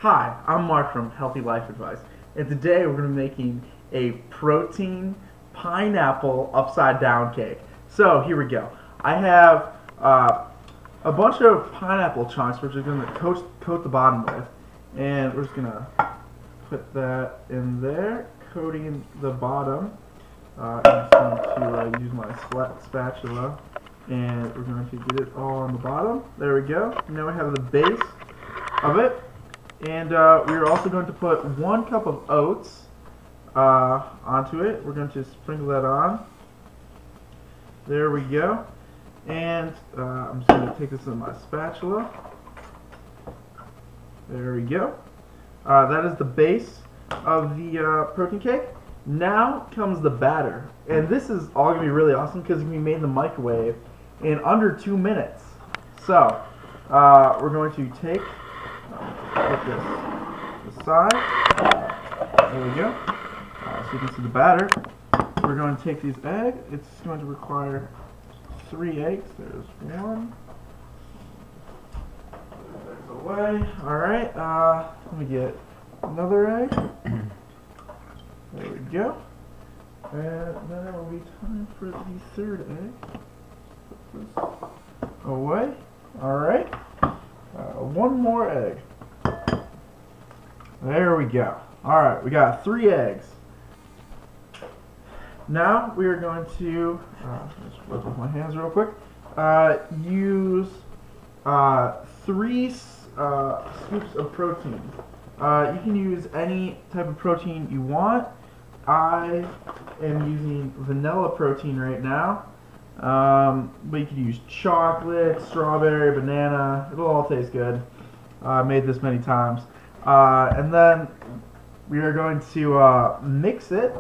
Hi, I'm Mark from Healthy Life Advice, and today we're going to be making a protein pineapple upside down cake. So here we go. I have a bunch of pineapple chunks which we're going to coat the bottom with, and we're just going to put that in there, coating the bottom. I'm just going to use my spatula, and we're going to get it all on the bottom. There we go. Now we have the base of it. And we are also going to put 1 cup of oats onto it. We're going to sprinkle that on. There we go. And I'm just going to take this in my spatula. There we go. That is the base of the protein cake. Now comes the batter. And this is all going to be really awesome because it can be made in the microwave in under 2 minutes. So we're going to take... put this aside. There we go. So you can see the batter. We're going to take these eggs. It's going to require 3 eggs. There's 1. There's away. Alright. Let me get another egg. There we go. And then it will be time for the 3rd egg. Put this away. Alright. 1 more egg. There we go. Alright, we got 3 eggs. Now we are going to, just rub with my hands real quick, use 3 scoops of protein. You can use any type of protein you want. I am using vanilla protein right now. But you could use chocolate, strawberry, banana. It'll all taste good. I made this many times. And then we are going to mix it.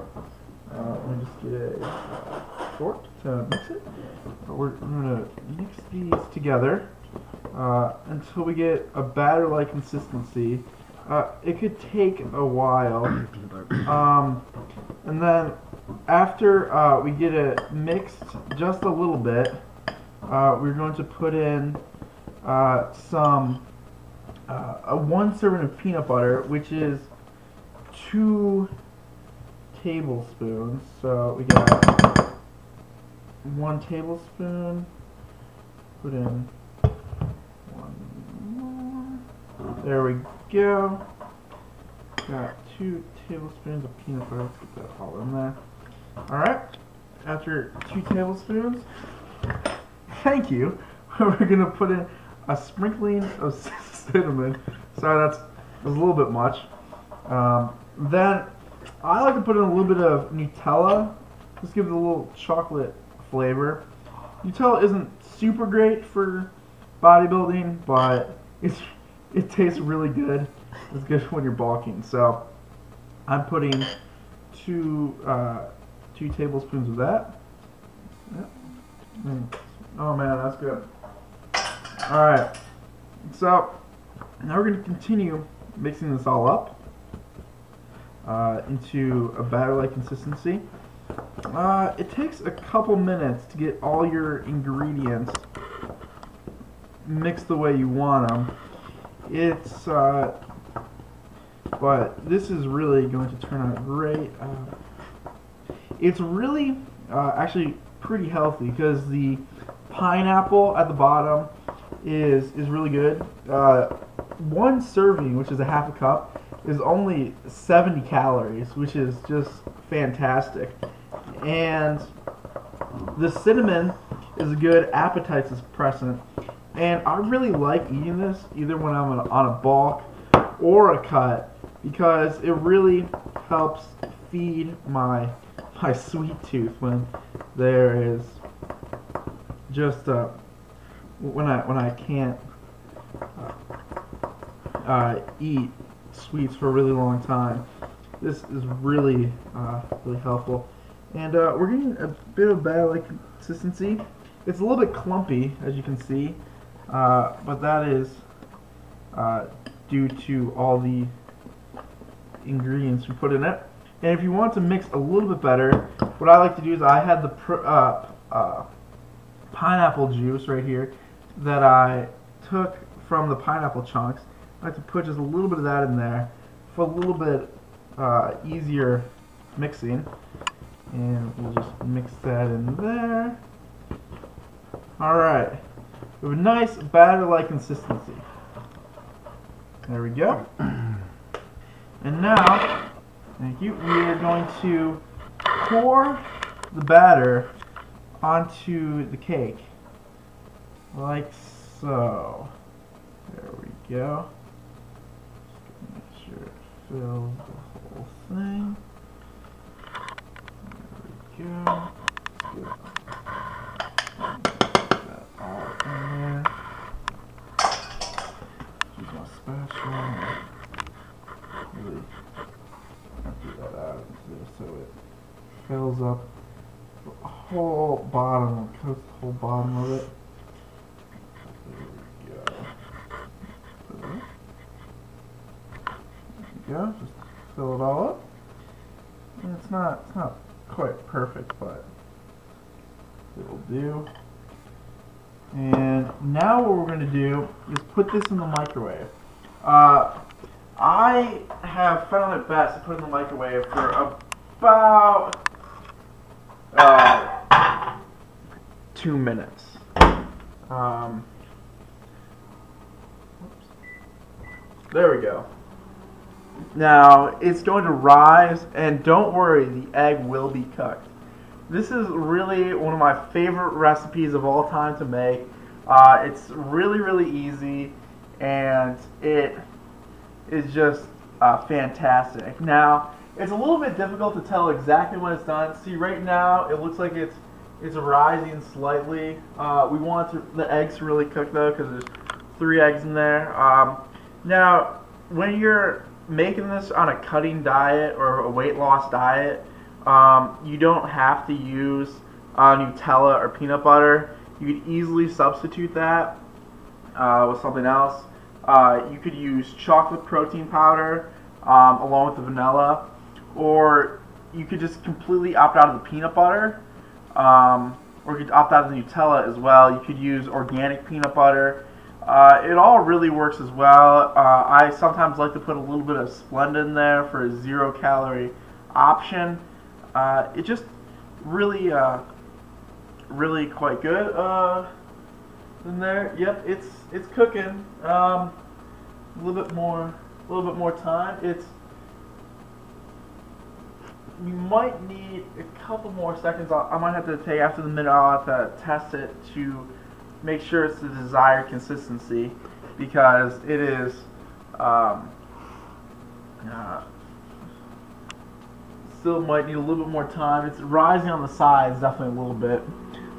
Let me just get a fork to mix it. We're going to mix these together until we get a batter-like consistency. It could take a while. And then after we get it mixed just a little bit, we're going to put in some 1 serving of peanut butter, which is 2 tablespoons. So we got 1 tablespoon. Put in 1 more. There we go. Got 2 tablespoons of peanut butter. Let's get that all in there. Alright, after 2 tablespoons, thank you, we're going to put in a sprinkling of cinnamon. Sorry, that was a little bit much. Then I like to put in a little bit of Nutella. Just give it a little chocolate flavor. Nutella isn't super great for bodybuilding, but it tastes really good. It's good when you're bulking. So I'm putting 2 tablespoons of that. Yep. Oh man, that's good. Alright, so now we're going to continue mixing this all up into a batter-like consistency. It takes a couple minutes to get all your ingredients mixed the way you want them. But this is really going to turn out great. It's really actually pretty healthy because the pineapple at the bottom is really good. 1 serving, which is a half a cup, is only 70 calories, which is just fantastic. And the cinnamon is a good appetite suppressant. And I really like eating this either when I'm on a bulk or a cut because it really helps feed my sweet tooth when there is just when I can't eat sweets for a really long time. This is really really helpful, and we're getting a bit of batter-like consistency. It's a little bit clumpy, as you can see, but that is due to all the ingredients we put in it. And if you want to mix a little bit better, what I like to do is I had the pineapple juice right here that I took from the pineapple chunks, I like to put just a little bit of that in there for a little bit easier mixing. And we'll just mix that in there. Alright. We have a nice batter-like consistency. There we go. And now, thank you, we are going to pour the batter onto the cake. Like so. There we go. Just make sure it fills the whole thing. There we go. Get that all in there. Use my spatula. Really empty that out so it fills up the whole bottom, coats the whole bottom of it. Go, just fill it all up. And it's not quite perfect, but it'll do. And now what we're going to do is put this in the microwave. I have found it best to put it in the microwave for about 2 minutes. There we go. Now, it's going to rise, and don't worry, the egg will be cooked. This is really one of my favorite recipes of all time to make. It's really easy, and it is just fantastic. Now, it's a little bit difficult to tell exactly when it's done. See, right now, it looks like it's rising slightly. We want the eggs to really cook, though, because there's 3 eggs in there. Now, when you're making this on a cutting diet or a weight loss diet, you don't have to use Nutella or peanut butter. You could easily substitute that with something else. You could use chocolate protein powder along with the vanilla, or you could just completely opt out of the peanut butter, or you could opt out of the Nutella as well. You could use organic peanut butter. It all really works as well. I sometimes like to put a little bit of Splenda in there for a 0-calorie option. It just really quite good in there. Yep, it's cooking. A little bit more time. You might need a couple more seconds. I might have to take after the minute. I'll have to test it to make sure it's the desired consistency, because it is still might need a little bit more time. It's rising on the sides definitely a little bit,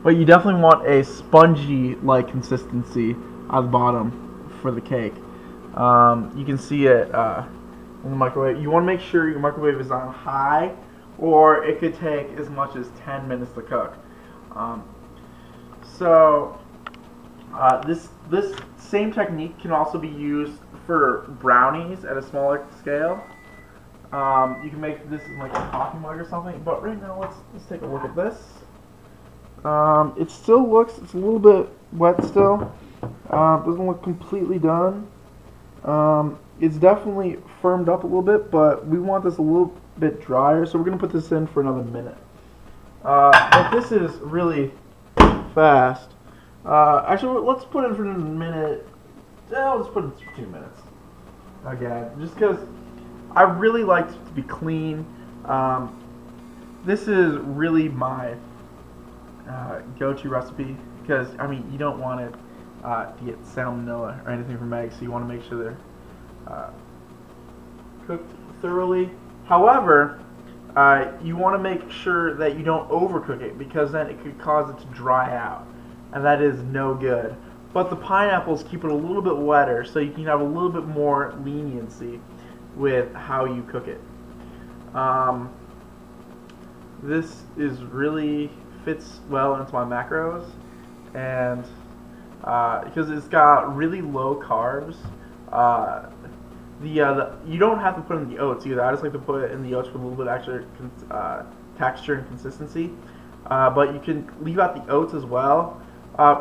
but you definitely want a spongy like consistency at the bottom for the cake. You can see it in the microwave. You want to make sure your microwave is on high, or it could take as much as 10 minutes to cook. This same technique can also be used for brownies at a smaller scale. You can make this in like a coffee mug or something, but right now let's take a look at this. It still looks, it's a little bit wet still. Doesn't look completely done. It's definitely firmed up a little bit, but we want this a little bit drier, so we're going to put this in for another minute. But this is really fast. Actually, let's put it in for a minute. I'll just put it in for 2 minutes. Again, just because I really like it to be clean. This is really my go-to recipe, because I mean, you don't want it to get salmonella or anything from eggs, so you want to make sure they're cooked thoroughly. However, you want to make sure that you don't overcook it, because then it could cause it to dry out, and that is no good. But the pineapples keep it a little bit wetter, so you can have a little bit more leniency with how you cook it. This is really fits well into my macros, and because it's got really low carbs. You don't have to put in the oats either. I just like to put it in the oats for a little bit extra texture and consistency. But you can leave out the oats as well.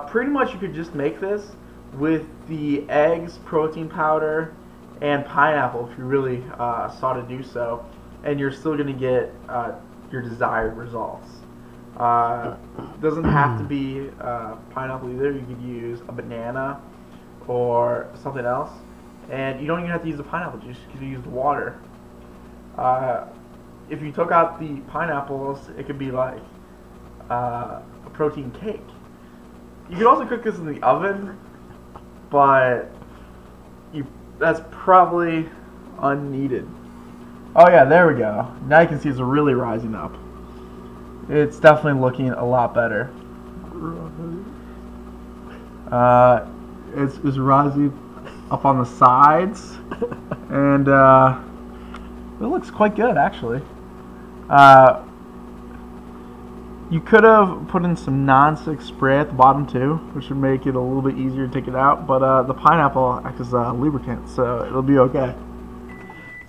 Pretty much you could just make this with the eggs, protein powder, and pineapple if you really sought to do so, and you're still going to get your desired results. Doesn't have to be pineapple either. You could use a banana or something else, and you don't even have to use the pineapple juice. You could use the water. If you took out the pineapples, it could be like a protein cake. You could also cook this in the oven, but that's probably unneeded. Oh yeah, there we go. Now you can see it's really rising up. It's definitely looking a lot better. It's rising up on the sides, and it looks quite good actually. You could have put in some non-stick spray at the bottom too, which would make it a little bit easier to take it out, but the pineapple acts as a lubricant, so it'll be okay.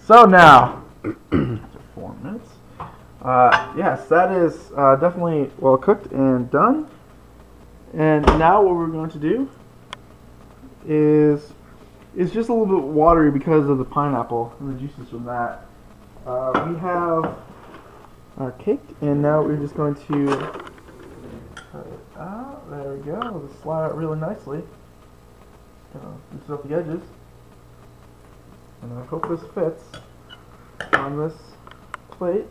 So now, after 4 minutes, yes, that is definitely well cooked and done. And now what we're going to do is, it's just a little bit watery because of the pineapple and the juices from that. We have our cake, and now we're just going to cut it out. There we go. It'll slide out really nicely. Mix up the edges, and I hope this fits on this plate.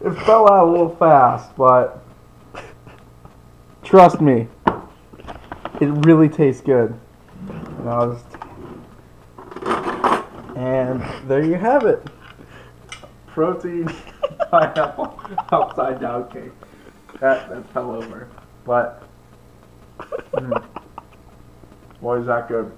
It fell out a little fast, but trust me, it really tastes good. And there you have it. Protein pineapple upside down cake. That fell over. But boy, is that good.